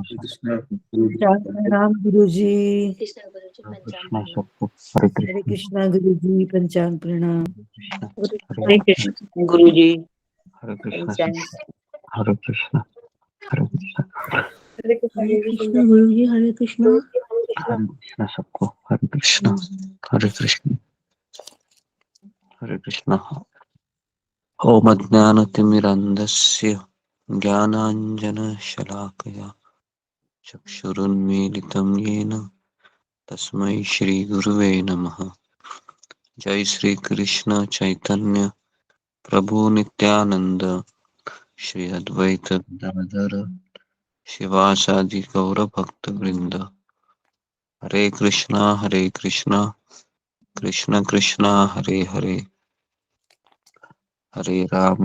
कृष्ण प्रणाम गुरु जी। कृष्णा सबको हरे हरे कृष्ण कृष्णा गुरु जी, पंचांग प्रणाम। हरे कृष्ण गुरु जी। हरे कृष्ण हरे कृष्ण हरे कृष्ण हरे कृष्ण गुरु जी। हरे कृष्ण। हरे कृष्ण सबको हरे कृष्ण हरे कृष्ण हरे कृष्ण। ओम अज्ञानतिमिरन्धस्य ज्ञानाञ्जनशलाकया चक्षुरुन्मीलितं येन तस्मै श्रीगुरुवे नमः। जय श्री कृष्ण चैतन्य प्रभु नित्यानंद श्री अद्वैत गदाधर शिवासादि गौर भक्त वृंद। हरे कृष्णा कृष्ण कृष्ण हरे हरे, हरे राम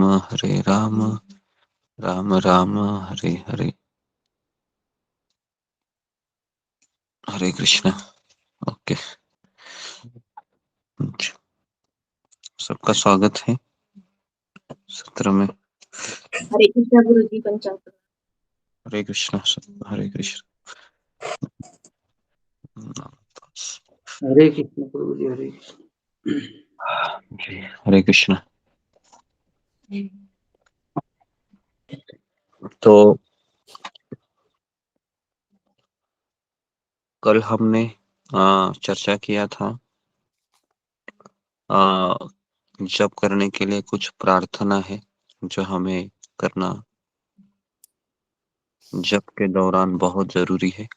राम राम हरे हरे। हरे कृष्ण। ओके, सबका स्वागत है सत्र में। हरे कृष्ण गुरु जी। पंचांग हरे कृष्ण हरे कृष्ण। हरे कृष्ण प्रभु जी हरे कृष्ण। जी हरे कृष्ण। तो कल हमने चर्चा किया था जप करने के लिए कुछ प्रार्थना है जो हमें करना जप के दौरान बहुत जरूरी है।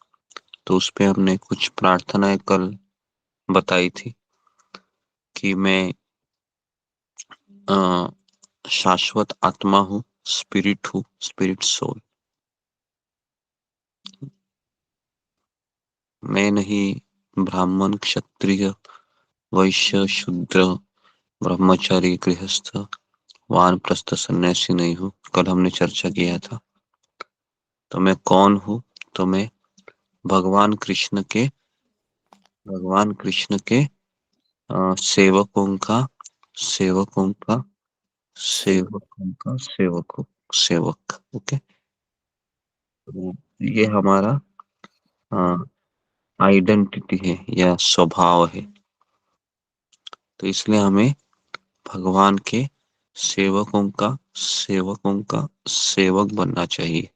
तो उस पे हमने कुछ प्रार्थनाएं कल बताई थी कि मैं शाश्वत आत्मा हूँ, स्पिरिट हूँ, स्पिरिट सोल। मैं नहीं ब्राह्मण, क्षत्रिय, वैश्य, शूद्र, ब्रह्मचारी, गृहस्थ, वानप्रस्थ, सन्यासी नहीं हूँ। कल हमने चर्चा किया था। तो मैं कौन हूँ? तो मैं भगवान कृष्ण के सेवकों का सेवकों का सेवकों का सेवक। ओके, तो ये हमारा आइडेंटिटी है या स्वभाव है। तो इसलिए हमें भगवान के सेवकों का सेवक बनना चाहिए।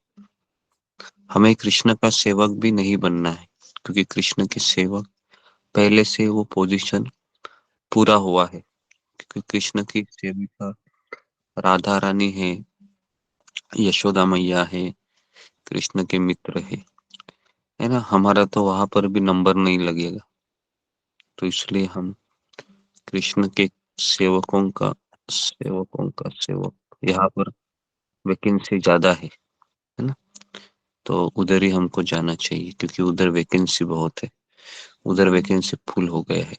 हमें कृष्ण का सेवक भी नहीं बनना है, क्योंकि कृष्ण के सेवक पहले से वो पोजीशन पूरा हुआ है। क्योंकि कृष्ण की सेविका राधा रानी है, यशोदा मैया है, कृष्ण के मित्र है ना। हमारा तो वहां पर भी नंबर नहीं लगेगा। तो इसलिए हम कृष्ण के सेवकों का सेवक, यहाँ पर वैकेंसी ज्यादा है ना। तो उधर ही हमको जाना चाहिए, क्योंकि उधर वैकेंसी बहुत है, उधर वैकेंसी फुल हो गया है।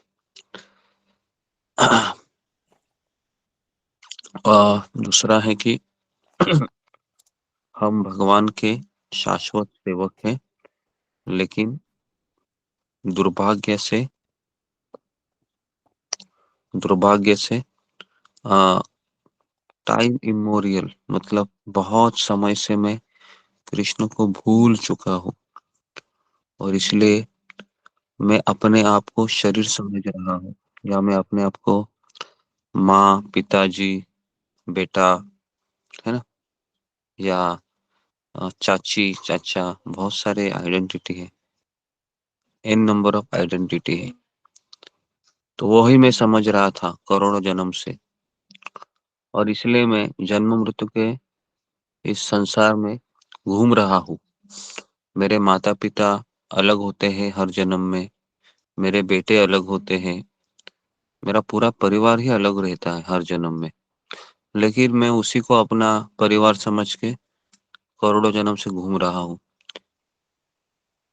दूसरा है कि हम भगवान के शाश्वत सेवक हैं, लेकिन दुर्भाग्य से टाइम इमोरियल, मतलब बहुत समय से मैं कृष्ण को भूल चुका हूँ, और इसलिए मैं अपने आप को शरीर समझ रहा हूँ, या मैं अपने आप को माँ, पिताजी, बेटा, है ना, या चाची, चाचा, बहुत सारे आइडेंटिटी है, एन नंबर ऑफ आइडेंटिटी है। तो वही मैं समझ रहा था करोड़ों जन्म से, और इसलिए मैं जन्म मृत्यु के इस संसार में घूम रहा हूँ। मेरे माता पिता अलग होते हैं हर जन्म में, मेरे बेटे अलग होते हैं, मेरा पूरा परिवार ही अलग रहता है हर जन्म में, लेकिन मैं उसी को अपना परिवार समझ के करोड़ों जन्म से घूम रहा हूँ।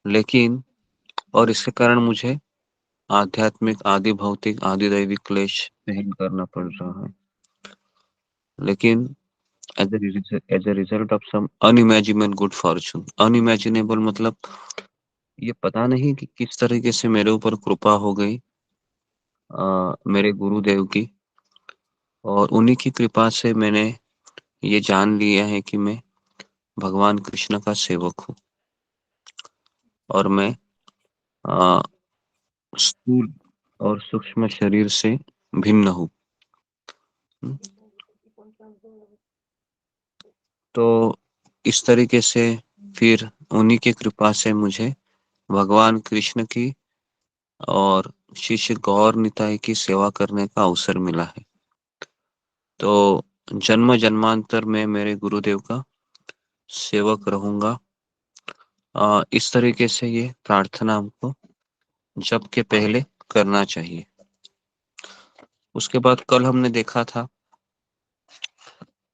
लेकिन और इसके कारण मुझे आध्यात्मिक, आदि भौतिक, आदि दैविक क्लेश सहन करना पड़ रहा है। लेकिन as a result of some unimaginable good fortune, unimaginable मतलब ये पता नहीं कि किस तरीके से मेरे ऊपर कृपा हो गई मेरे गुरुदेव की, और उन्हीं की कृपा से मैंने ये जान लिया है कि मैं भगवान कृष्ण का सेवक हूँ। और मैं स्थूल और सूक्ष्म शरीर से भिन्न हूँ। तो इस तरीके से फिर उन्हीं की कृपा से मुझे भगवान कृष्ण की और शिष्य गौर निताई की सेवा करने का अवसर मिला है। तो जन्म जन्मांतर में मेरे गुरुदेव का सेवक रहूंगा। इस तरीके से ये प्रार्थना हमको जप के पहले करना चाहिए। उसके बाद कल हमने देखा था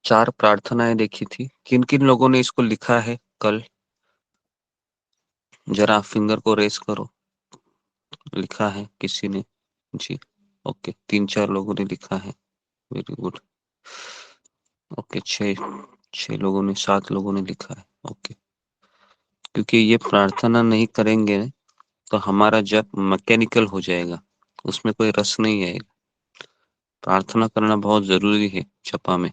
4 प्रार्थनाएं देखी थी। किन किन लोगों ने इसको लिखा है कल? जरा फिंगर को रेस करो। लिखा है किसी ने? जी, ओके, 3-4 लोगों ने लिखा है। Very good. ओके, 6 लोगों ने, 7 लोगों ने लिखा है। ओके, क्योंकि ये प्रार्थना नहीं करेंगे तो हमारा जप मैकेनिकल हो जाएगा, उसमें कोई रस नहीं आएगा। प्रार्थना करना बहुत जरूरी है जपा में।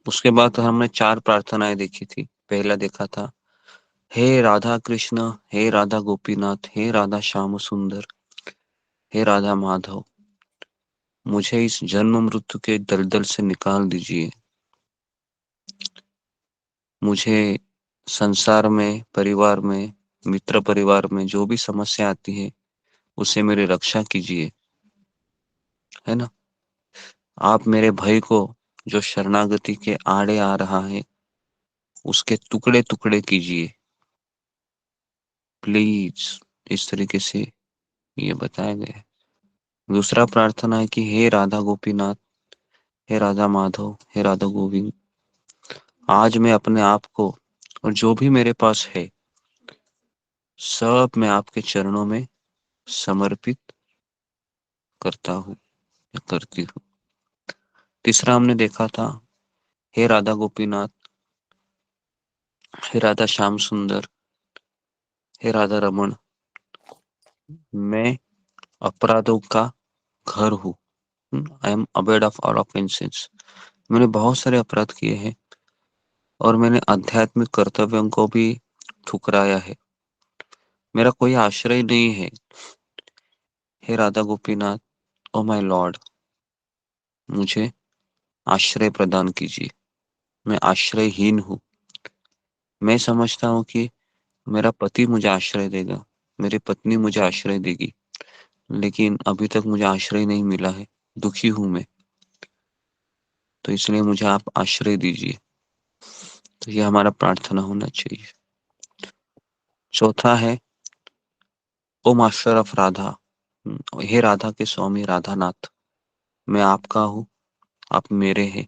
उसके बाद हमने 4 प्रार्थनाएं देखी थी। पहला देखा था, हे राधा कृष्ण, हे राधा गोपीनाथ, हे राधा श्याम सुंदर, हे राधा माधव, मुझे इस जन्म मृत्यु के दलदल से निकाल दीजिए। मुझे संसार में, परिवार में, मित्र परिवार में जो भी समस्या आती है उससे मेरी रक्षा कीजिए, है ना। आप मेरे भाई को जो शरणागति के आड़े आ रहा है उसके टुकड़े टुकड़े कीजिए प्लीज। इस तरीके से ये बताया गया है। दूसरा प्रार्थना है कि हे राधा गोपीनाथ, हे राधा माधव, हे राधा गोविंद, आज मैं अपने आप को और जो भी मेरे पास है सब मैं आपके चरणों में समर्पित करता हूँ या करती हूँ। तीसरा हमने देखा था, हे राधा गोपीनाथ, हे राधा श्याम सुंदर, हे राधा रमन, मैं अपराधों का घर हूँ। I am aware of all offences. मैंने बहुत सारे अपराध किए हैं और मैंने आध्यात्मिक कर्तव्यों को भी ठुकराया है। मेरा कोई आश्रय नहीं है। हे Radha Gopinath, oh my Lord, मुझे आश्रय प्रदान कीजिए। मैं आश्रयहीन हूँ। मैं समझता हूँ कि मेरा पति मुझे आश्रय देगा, मेरी पत्नी मुझे आश्रय देगी, लेकिन अभी तक मुझे आश्रय नहीं मिला है। दुखी हूँ मैं, तो इसलिए मुझे आप आश्रय दीजिए। तो ये हमारा प्रार्थना होना चाहिए। चौथा है, ओ मास्टर ऑफ राधा, हे राधा के स्वामी राधानाथ, मैं आपका हूँ, आप मेरे हैं।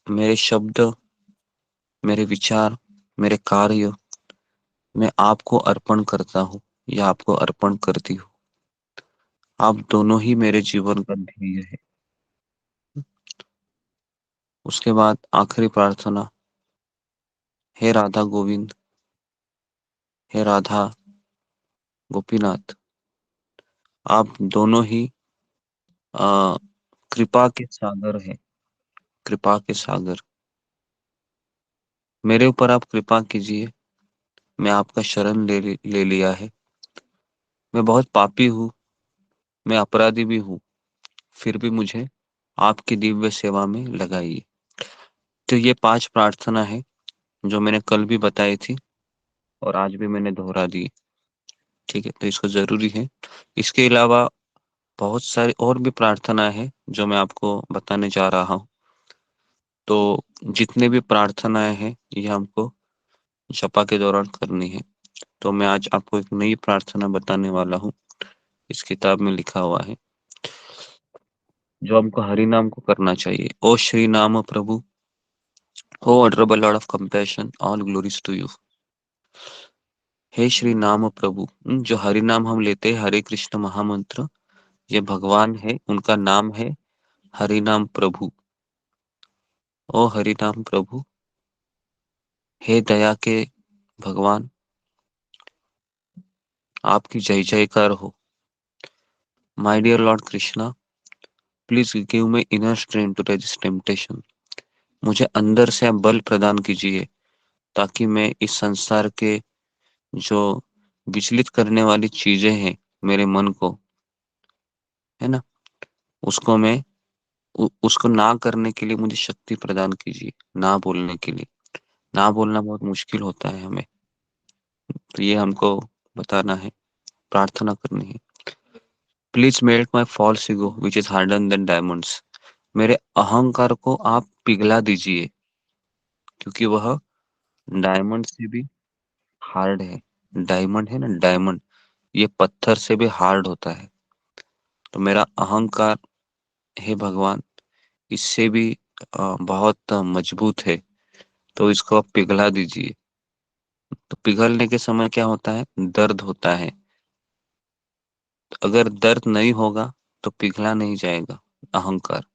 मेरे शब्द, मेरे विचार, मेरे कार्य मैं आपको अर्पण करता हूँ या आपको अर्पण करती हूँ। आप दोनों ही मेरे जीवन का ध्येय है। उसके बाद आखिरी प्रार्थना, हे राधा गोविंद, हे राधा गोपीनाथ, आप दोनों ही कृपा के सागर है। कृपा के सागर, मेरे ऊपर आप कृपा कीजिए। मैं आपका शरण ले लिया है। मैं बहुत पापी हूँ, मैं अपराधी भी हूँ, फिर भी मुझे आपकी दिव्य सेवा में लगाइए। तो ये 5 प्रार्थना है जो मैंने कल भी बताई थी और आज भी मैंने दोहरा दी। ठीक है, तो इसको जरूरी है। इसके अलावा बहुत सारी और भी प्रार्थना है जो मैं आपको बताने जा रहा हूँ। तो जितने भी प्रार्थनाएं हैं ये हमको जपा के दौरान करनी है। तो मैं आज आपको एक नई प्रार्थना बताने वाला हूँ। इस किताब में लिखा हुआ है जो हमको हरि नाम को करना चाहिए। ओ श्री नाम प्रभु, oh adorable Lord of compassion, all glories to you. हे श्री नाम प्रभु, जो हरि नाम हम लेते हैं, हरे कृष्ण महामंत्र, ये भगवान है, उनका नाम है हरि नाम प्रभु। ओ हरि नाम प्रभु, हे दया के भगवान, आपकी जय जयकार हो। My dear lord Krishna, please give me inner strength to resist temptation. मुझे अंदर से बल प्रदान कीजिए ताकि मैं इस संसार के जो विचलित करने वाली चीजें हैं मेरे मन को, है ना, उसको मैं उसको ना करने के लिए मुझे शक्ति प्रदान कीजिए, ना बोलने के लिए। ना बोलना बहुत मुश्किल होता है हमें, तो ये हमको बताना है, प्रार्थना करनी है। Please melt my false ego which is harder than diamonds. मेरे अहंकार को आप पिघला दीजिए, क्योंकि वह डायमंड से भी हार्ड है। डायमंड है ना, डायमंड, ये पत्थर से भी हार्ड होता है। तो मेरा अहंकार, हे भगवान, इससे भी बहुत मजबूत है, तो इसको आप पिघला दीजिए। तो पिघलने के समय क्या होता है? दर्द होता है। तो अगर दर्द नहीं होगा तो पिघला नहीं जाएगा अहंकार।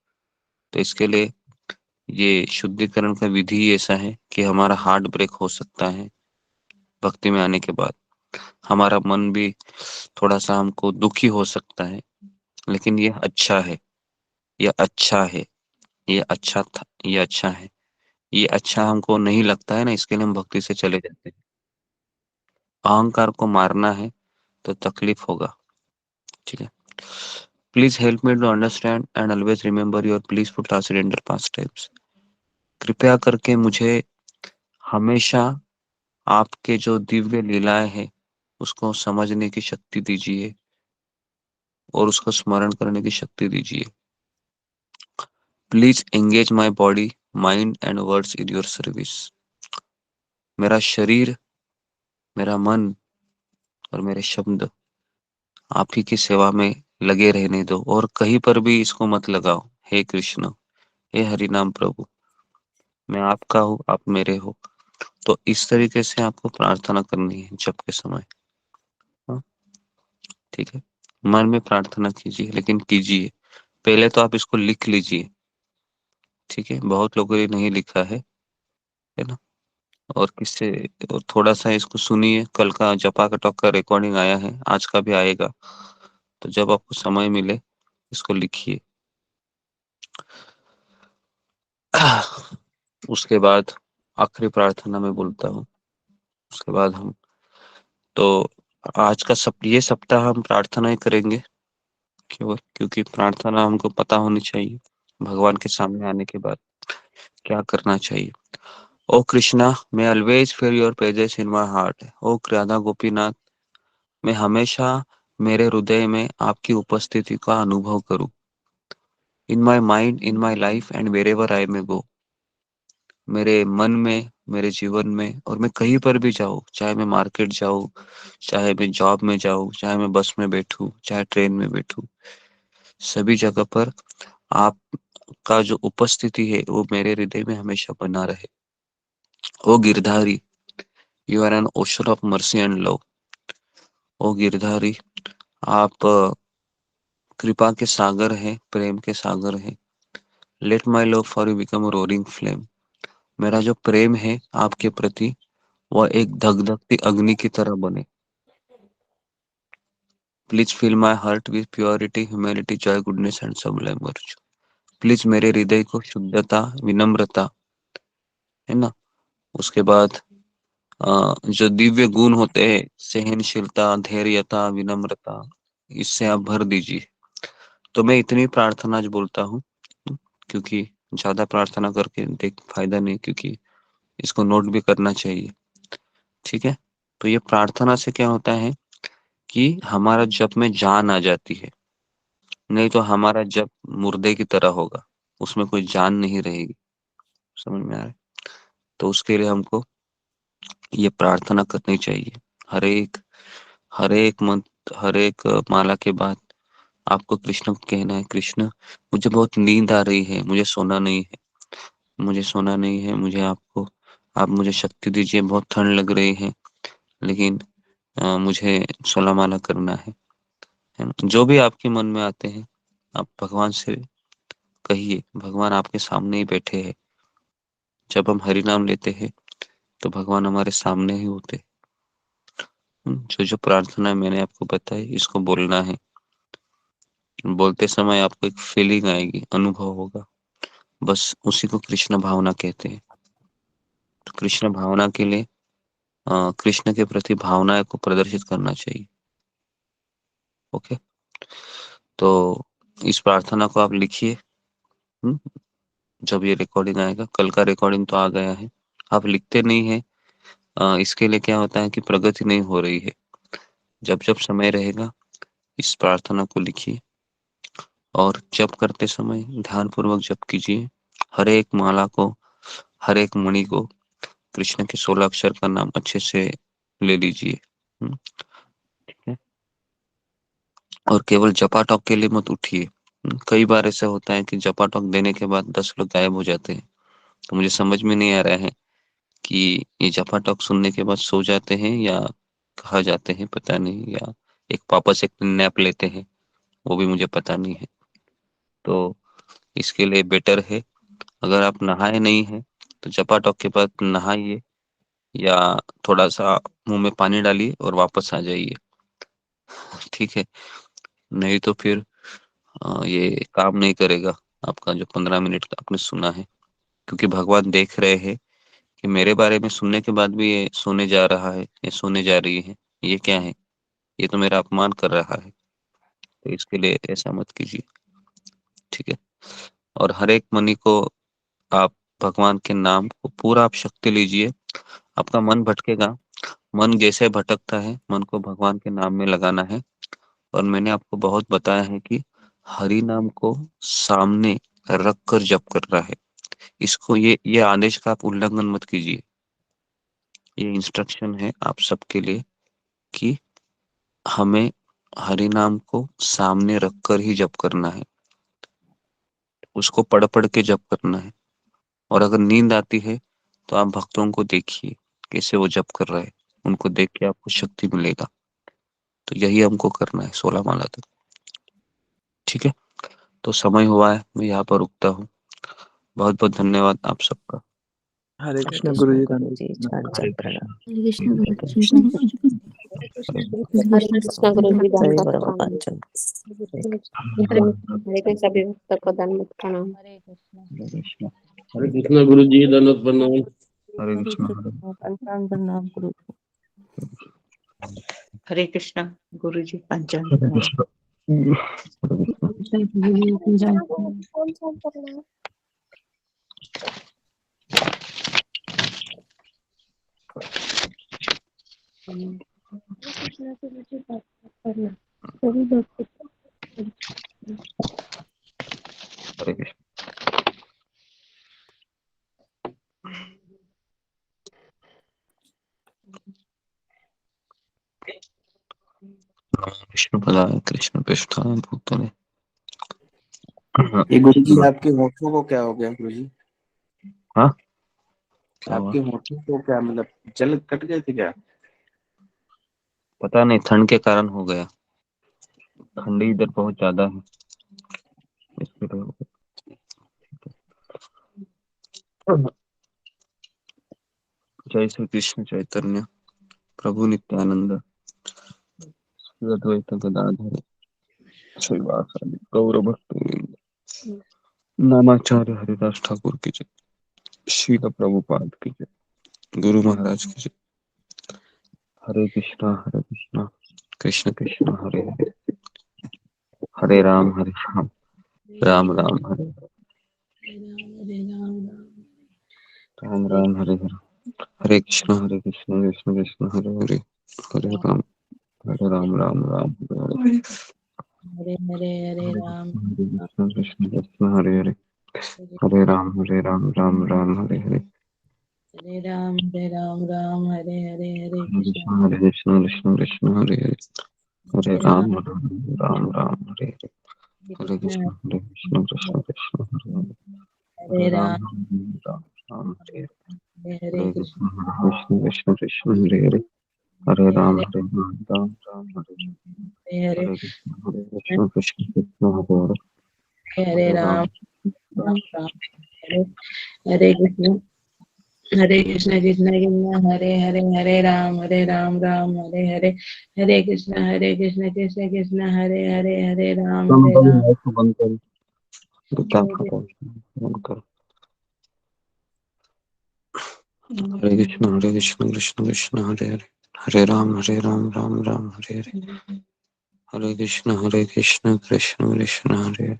तो इसके लिए ये शुद्धिकरण का विधि ही ऐसा है कि हमारा हार्ट ब्रेक हो सकता है भक्ति में आने के बाद। हमारा मन भी थोड़ा सा हमको दुखी हो सकता है, लेकिन ये अच्छा है, ये अच्छा है, ये अच्छा था, ये अच्छा है। ये अच्छा हमको नहीं लगता है ना, इसके लिए हम भक्ति से चले जाते हैं। अहंकार को मारना है तो तकलीफ होगा। ठीक है। Please help me to understand and always remember your blissful transcendental pastimes. कृपया करके मुझे हमेशा आपके जो दिव्य लीलाएं हैं उसको समझने की शक्ति दीजिए और उसको स्मरण करने की शक्ति दीजिए। Please engage my body, mind and words in your service. मेरा शरीर, मेरा मन और मेरे शब्द आप ही की सेवा में लगे रहने दो, और कहीं पर भी इसको मत लगाओ। हे कृष्ण, हे हरि नाम प्रभु, मैं आपका हूँ, आप मेरे हो। तो इस तरीके से आपको प्रार्थना करनी है जप के समय। हाँ, ठीक है। मन में प्रार्थना कीजिए, लेकिन कीजिए। पहले तो आप इसको लिख लीजिए, ठीक है। बहुत लोगों ने नहीं लिखा है ना। और किससे, और थोड़ा सा इसको सुनिए। कल का जपा का टॉक का रिकॉर्डिंग आया है, आज का भी आएगा। तो जब आपको समय मिले इसको लिखिए। उसके बाद आखिरी प्रार्थना में बोलता हूँ, उसके बाद हम तो आज का ये सप्ताह हम प्रार्थना ही करेंगे। क्यों? क्योंकि प्रार्थना हमको पता होनी चाहिए भगवान के सामने आने के बाद क्या करना चाहिए। ओ कृष्णा, मैं always feel your presence in my heart. Oh Radha Gopinath, मैं हमेशा मेरे हृदय में आपकी उपस्थिति का अनुभव करूं। In my mind, in my life and wherever I may go. मेरे मन में, मेरे जीवन में, और मैं कहीं पर भी जाऊं, चाहे मैं मार्केट जाऊं, चाहे मैं जॉब में जाऊं, चाहे मैं बस में बैठूं, चाहे ट्रेन में बैठूं, सभी जगह पर आपका जो उपस्थिति है वो मेरे हृदय में हमेशा बना रहे। Oh Girdhari, you are an ocean of mercy and love. Oh Girdhari, आप कृपा के सागर हैं, प्रेम के सागर हैं। Let my love for you become roaring flame. मेरा जो प्रेम है आपके प्रति वह एक धगधगती अग्नि की तरह बने। Please fill my heart with purity, humility, joy, goodness and sublime virtue. Please मेरे हृदय को शुद्धता, विनम्रता, है ना, उसके बाद जो दिव्य गुण होते हैं, सहनशीलता, धैर्यता, विनम्रता, इससे आप भर दीजिए। तो मैं इतनी प्रार्थना आज बोलता हूँ, क्योंकि ज्यादा प्रार्थना करके देख फायदा नहीं, क्योंकि इसको नोट भी करना चाहिए। ठीक है। तो ये प्रार्थना से क्या होता है कि हमारा जप में जान आ जाती है। नहीं तो हमारा जप मुर्दे की तरह होगा, उसमें कोई जान नहीं रहेगी। समझ में आ रहा है? तो उसके लिए हमको ये प्रार्थना करनी चाहिए। हर एक मंत्र, हर एक माला के बाद आपको कृष्ण को कहना है, कृष्ण मुझे बहुत नींद आ रही है, मुझे सोना नहीं है, मुझे सोना नहीं है, मुझे आप मुझे शक्ति दीजिए, बहुत ठंड लग रही है, लेकिन मुझे 16 माला करना है ना? जो भी आपके मन में आते हैं आप भगवान से कहिए। भगवान आपके सामने ही बैठे हैं। जब हम हरि नाम लेते हैं तो भगवान हमारे सामने ही होते हैं। जो जो प्रार्थना मैंने आपको बताई इसको बोलना है। बोलते समय आपको एक फीलिंग आएगी, अनुभव होगा, बस उसी को कृष्ण भावना कहते हैं। तो कृष्ण भावना के लिए कृष्ण के प्रति भावनाएं को प्रदर्शित करना चाहिए। ओके, तो इस प्रार्थना को आप लिखिए। जब ये रिकॉर्डिंग आएगा, कल का रिकॉर्डिंग तो आ गया है, आप लिखते नहीं है। इसके लिए क्या होता है कि प्रगति नहीं हो रही है। जब जब समय रहेगा इस प्रार्थना को लिखिए और जप करते समय ध्यान पूर्वक जप कीजिए। हर एक माला को, हर एक मणि को कृष्ण के 16 अक्षर का नाम अच्छे से ले लीजिए। ठीक है, और केवल जपाटॉक के लिए मत उठिए। कई बार ऐसा होता है कि जपाटॉक देने के बाद 10 लोग गायब हो जाते हैं। तो मुझे समझ में नहीं आ रहा है कि ये जपाटॉक सुनने के बाद सो जाते हैं या कहाँ जाते हैं, पता नहीं, या एक वापस एक नैप लेते हैं, वो भी मुझे पता नहीं है। तो इसके लिए बेटर है, अगर आप नहाए नहीं है तो जपाटॉक के बाद नहाइए या थोड़ा सा मुंह में पानी डालिए और वापस आ जाइए। ठीक है, नहीं तो फिर ये काम नहीं करेगा आपका जो 15 मिनट का आपने सुना है, क्योंकि भगवान देख रहे हैं कि मेरे बारे में सुनने के बाद भी ये सोने जा रहा है, ये सोने जा रही है, ये क्या है, ये तो मेरा अपमान कर रहा है। तो इसके लिए ऐसा मत कीजिए। ठीक है, और हर एक मणि को आप भगवान के नाम को पूरा आप शक्ति लीजिए। आपका मन भटकेगा, मन जैसे भटकता है, मन को भगवान के नाम में लगाना है। और मैंने आपको बहुत बताया है कि हरि नाम को सामने रख कर जप करना है। इसको ये आदेश का आप उल्लंघन मत कीजिए। ये इंस्ट्रक्शन है आप सबके लिए कि हमें हरि नाम को सामने रखकर ही जप करना है, उसको पढ़ पढ़ के जप करना है। और अगर नींद आती है तो आप भक्तों को देखिए कैसे वो जप कर रहे हैं, उनको देख के आपको शक्ति मिलेगा। तो यही हमको करना है 16 माला तक। ठीक है, तो समय हुआ है, मैं यहाँ पर रुकता हूँ। बहुत बहुत धन्यवाद आप सबका। हरे हरे कृष्ण कृष्ण गुरु जी, गुरु जी, चरण हरे चरण प्रणाम। कृष्ण। हरे कृष्ण गुरु जी, जय दंडवत गुरु प्रणाम। गोपाल चंद्र। हरे कृष्ण सभी भक्त को दंडवत प्रणाम। हरे कृष्ण। हरे कृष्ण गुरु जी, दंडवत प्रणाम। हरे कृष्ण। प्रणाम गुरु। हरे कृष्णा गुरु जी, पंचांग हरे प्रणाम। कृष्ण। हरे कृष्ण। विष्णु पदाय कृष्ण पृष्ठाय भूतले। ये गुरु जी आपके होठों को क्या हो गया गुरु जी? हाँ, क्या हुआ? आपके होठों को क्या मतलब जल कट गए थे क्या? पता नहीं, ठंड के कारण हो गया। ठंडी इधर बहुत ज्यादा है, इसके लिए हो गया। जय श्री कृष्ण चैतन्य प्रभु नित्यानंद श्री अद्वैत गदाधर श्रीवासादि गौर भक्तवृंद। नामाचार्य हरिदास ठाकुर की जय। श्रील प्रभुपाद की जय। गुरु महाराज की जय। हरे कृष्णा कृष्ण कृष्ण हरे हरे, हरे राम राम राम हरे राम राम हरे हरे। हरे कृष्ण कृष्ण कृष्ण हरे हरे, हरे राम राम राम हरे हरे। हरे हरे हरे राम कृष्ण कृष्ण कृष्ण हरे हरे, हरे राम राम राम हरे हरे। हरे राम राम हरे हरे, हरे कृष्ण हरे कृष्ण कृष्ण कृष्ण हरे हरे, हरे राम राम राम हरे हरे। हरे कृष्ण कृष्ण कृष्ण हरे हरे, हरे हरे राम राम राम हरे हरे। हरे हरे कृष्ण कृष्ण कृष्ण हरे हरे, हरे राम राम हरे हरे। हरे हरे कृष्ण कृष्ण कृष्ण हरे हरे, हरे हरे राम राम राम हरे हरे कृष्ण कृष्ण कृष्ण हरे हरे, हरे राम राम हरे हरे। हरे कृष्ण कृष्ण कृष्ण हरे हरे, हरे राम बंद कर, क्या बंद कर। Hare Krishna Krishna Krishna Hare Hare, Hare Ram Ram Ram Hare Hare, Hare Krishna Krishna Krishna Hare Hare,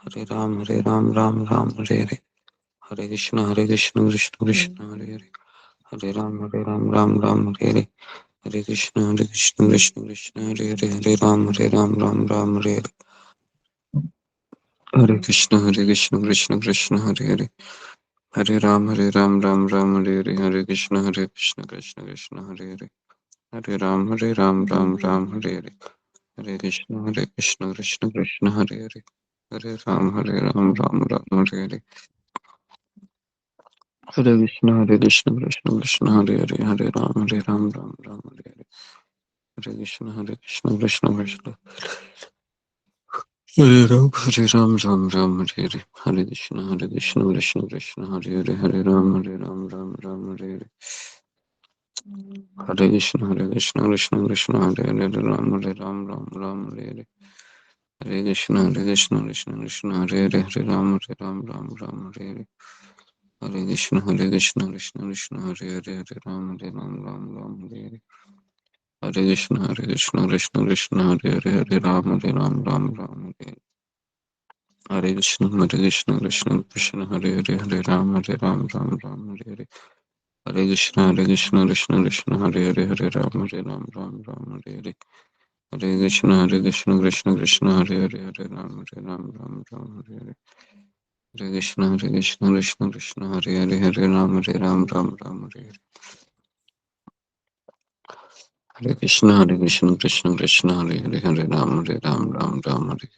Hare Ram Ram Hare Hare, Hare Krishna Krishna Krishna Hare Hare, Hare Ram Ram Hare Hare, Hare Krishna Krishna Krishna Hare Hare, Hare Ram Ram Hare Hare, Hare Krishna Krishna Krishna Hare Hare, Hare Ram Ram Hare Hare, Hare Krishna Krishna Krishna Hare Hare, Hare Ram Ram Hare Hare, Hare Krishna Krishna Krishna Hare Hare, Hare Ram Ram Hare Hare, Hare Krishna Krishna Krishna Hare Hare, Hare Ram Ram Hare Hare, Hare Krishna Krishna Krishna Hare Ram Ram Hare Hare, Hare Krishna Krishna Krishna Hare Hare, Hare Ram Ram Hare Hare, Hare Krishna Krishna Krishna Hare Hare, Hare Ram Ram Hare Hare, Hare Krishna Krishna Krishna Hare Hare, Hare Ram Ram Hare Hare, Hare Krishna Krishna Krishna Hare Hare, Hare Ram Ram Hare Hare, Hare Krishna Krishna Krishna Hare Hare, Hare Ram Ram Hare Hare, Hare Krishna Krishna Krishna Hare Hare, Hare Ram Ram Hare Hare, Hare Krishna Krishna Krishna Hare Hare, Hare Ram Ram Hare Hare, Hare Krishna Krishna Krishna Hare Hare, Hare Ram Ram Hare Hare, Hare Krishna Krishna Krishna Hare Hare, Hare Ram Ram Hare Hare, Hare Krishna Krishna Krishna Hare Hare, Hare Ram Ram Hare Hare,